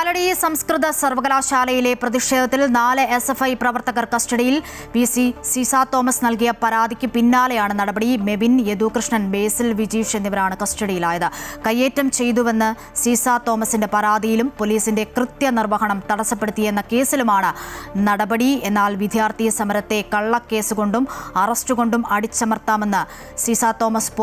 കാലടി സംസ്കൃത സർവകലാശാലയിലെ പ്രതിഷേധത്തിൽ 4 SFI പ്രവർത്തകർ കസ്റ്റഡിയിൽ. PC സീസ തോമസ് നൽകിയ പരാതിക്ക് പിന്നാലെയാണ് നടപടി. മെബിൻ, യദുകൃഷ്ണൻ, ബേസിൽ, വിജീഷ് എന്നിവരാണ് കസ്റ്റഡിയിലായത്. കയ്യേറ്റം ചെയ്തുവെന്ന് സീസ തോമസിന്റെ പരാതിയിലും പോലീസിന്റെ കൃത്യനിർവഹണം തടസ്സപ്പെടുത്തിയെന്ന കേസിലുമാണ് നടപടി. എന്നാൽ വിദ്യാർത്ഥി സമരത്തെ കള്ളക്കേസുകൊണ്ടും അറസ്റ്റുകൊണ്ടും അടിച്ചമർത്താമെന്ന് സീസ തോമസ്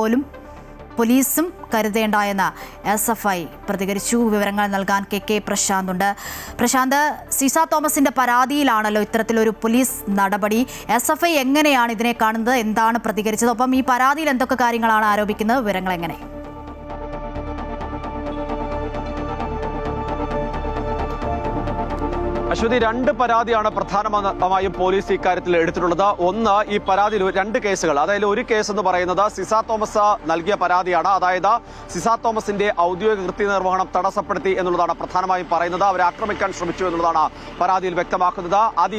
പോലീസും കരുതേണ്ട എന്ന് SFI പ്രതികരിച്ചു. വിവരങ്ങൾ നൽകാൻ KK പ്രശാന്ത് ഉണ്ട്. പ്രശാന്ത്, സീസ തോമസിന്റെ പരാതിയിലാണല്ലോ ഇത്തരത്തിലൊരു പോലീസ് നടപടി. SFI എങ്ങനെയാണ് ഇതിനെ കാണുന്നത്? എന്താണ് പ്രതികരിച്ചത്? ഒപ്പം ഈ പരാതിയിൽ എന്തൊക്കെ കാര്യങ്ങളാണ് ആരോപിക്കുന്നത്? വിവരങ്ങൾ എങ്ങനെ? അശ്വതി, 2 പരാതിയാണ് പ്രധാനമായും പോലീസ് ഇക്കാര്യത്തിൽ എടുത്തിട്ടുള്ളത്. ഒന്ന്, ഈ പരാതിയിൽ 2 കേസുകൾ, അതായത് ഒരു കേസ് എന്ന് പറയുന്നത് സീസ തോമസ് നൽകിയ പരാതിയാണ്. അതായത് സീസ തോമസിന്റെ ഔദ്യോഗിക കൃത്യനിർവഹണം തടസ്സപ്പെടുത്തി എന്നുള്ളതാണ് പ്രധാനമായും പറയുന്നത്. അവരെ ആക്രമിക്കാൻ ശ്രമിച്ചു എന്നുള്ളതാണ് പരാതിയിൽ വ്യക്തമാക്കുന്നത്. അത്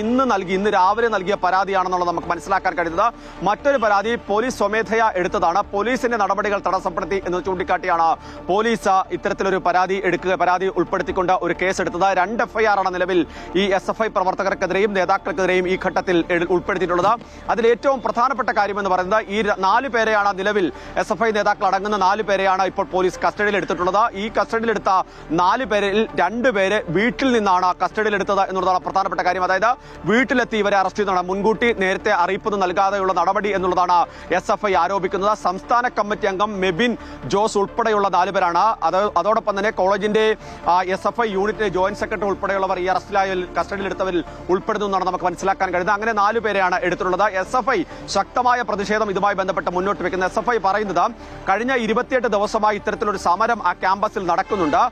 ഇന്ന് രാവിലെ നൽകിയ പരാതിയാണെന്നുള്ളത് നമുക്ക് മനസ്സിലാക്കാൻ കഴിയുന്നത്. മറ്റൊരു പരാതി പോലീസ് സ്വമേധയാ എടുത്തതാണ്. പോലീസിന്റെ നടപടികൾ തടസ്സപ്പെടുത്തി എന്ന് ചൂണ്ടിക്കാട്ടിയാണ് പോലീസ് ഇത്തരത്തിലൊരു പരാതി ഉൾപ്പെടുത്തിക്കൊണ്ട് ഒരു കേസെടുത്തത്. 2 FIR ആണ് നിലവിൽ ഈ SFI പ്രവർത്തകർക്കെതിരെയും നേതാക്കൾക്കെതിരെയും ഈ ഘട്ടത്തിൽ ഉൾപ്പെടുത്തിയിട്ടുള്ളത്. അതിൽ ഏറ്റവും പ്രധാനപ്പെട്ട കാര്യമെന്ന് പറയുന്നത് ഈ 4 പേരെയാണ് നിലവിൽ SFI നേതാക്കൾ അടങ്ങുന്ന 4 പേരെയാണ് ഇപ്പോൾ പോലീസ് കസ്റ്റഡിയിൽ എടുത്തിട്ടുള്ളത്. ഈ കസ്റ്റഡിയിലെടുത്ത 4 പേരിൽ 2 പേരെ വീട്ടിൽ നിന്നാണ് കസ്റ്റഡിയിലെടുത്തത് എന്നുള്ളതാണ് പ്രധാനപ്പെട്ട കാര്യം. അതായത് വീട്ടിലെത്തി ഇവരെ അറസ്റ്റ് ചെയ്യുന്നതാണ്. മുൻകൂട്ടി നേരത്തെ അറിയിപ്പൊന്നും നൽകാതെയുള്ള നടപടി എന്നുള്ളതാണ് SFI ആരോപിക്കുന്നത്. സംസ്ഥാന കമ്മിറ്റി അംഗം മെബിൻ ജോസ് ഉൾപ്പെടെയുള്ള 4 പേരാണ്. അതോടൊപ്പം തന്നെ കോളേജിന്റെ SFI യൂണിറ്റിലെ ജോയിന്റ് സെക്രട്ടറി ഉൾപ്പെടെയുള്ളവർ ഈ അറസ്റ്റിലായ കസ്റ്റഡിയിലെടുത്തവരിൽ ഉൾപ്പെടുന്നു എന്നാണ് നമുക്ക് മനസ്സിലാക്കാൻ കഴിയുന്നത്. അങ്ങനെ 4 പേരെയാണ് എടുത്തിട്ടുള്ളത്. SFI ശക്തമായ പ്രതിഷേധം ഇതുമായി ബന്ധപ്പെട്ട് മുന്നോട്ട് വെക്കുന്ന SFI പറയുന്നത് കഴിഞ്ഞ 28 ദിവസമായി ഇത്തരത്തിലൊരു സമരം ആ ക്യാമ്പസിൽ നടക്കുന്നുണ്ട്.